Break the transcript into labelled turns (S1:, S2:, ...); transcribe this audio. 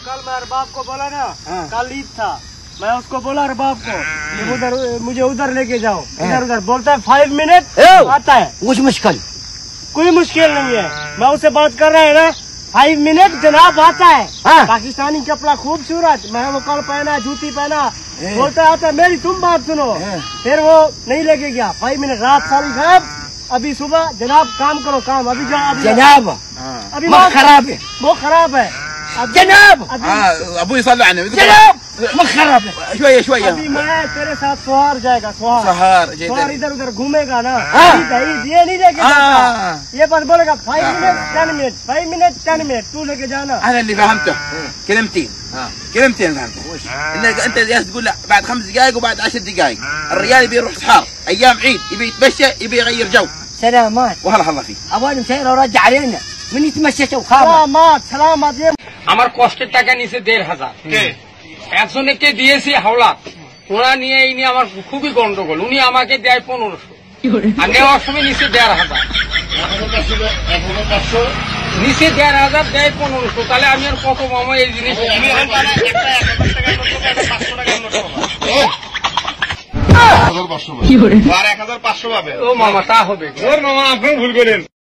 S1: कल मेरे बाप को बोला ना, कल ईद था, मैं उसको बोला अरे बाप को उधर मुझे उधर लेके जाओ, इधर उधर बोलता है 5 मिनट आता है।
S2: कुछ मुश्किल
S1: कोई मुश्किल नहीं है, मैं उससे बात कर रहा है ना, 5 मिनट जनाब आता है। पाकिस्तानी कपड़ा खूबसूरत, मैं वो कल पहना, जूती पहना, बोलता आता है मेरी तुम बात सुनो, फिर वो नहीं लेके गया। 5 मिनट रात सारी साहब, अभी सुबह जनाब काम करो काम, अभी जाओ
S2: जनाब
S1: अभी
S2: वो खराब है,
S1: वो खराब है
S2: जनाब।
S3: ابوي صلى على النبي
S2: जनाब वो खराब है।
S3: شويه شويه
S1: अभी मैं तेरे साथ सोहार जाएगा, सोहार
S3: سهر
S1: इधर उधर घूमेगा ना, ये नहीं लेके जाता, ये बस बोलेगा 5 मिनट 10 मिनट 5 मिनट 10 मिनट तू लेके जाना।
S3: انا اللي فهمته كلمتين فهمته انك انت جالس تقول لا بعد 5 دقائق وبعد 10 دقائق الرجال يبي يروح سحار ايام عيد، يبي يتمشى، يبي يغير جو.
S2: سلامات
S3: وهلا الله فيك
S2: ابوي مسير ورد علينا من يتمشى وخاب।
S1: সালামাত
S4: আমার কষ্টের টাকা নিচে 1,500, একজনকে দিয়েছি হাওলাত, ওরা নিয়ে এই নিয়ে আমার খুবই গন্ডগোল। উনি আমাকে দেয় 1500, আর নেওয়ার সময় নিচে 1,500, নিচে 1,500 দেয় 1500, তাহলে আমি আর কত মামা এই জিনিস।
S5: আর 1,500 পাবে।
S4: ও মামা তা হবে, ওর মামা আপনি ভুল করেন।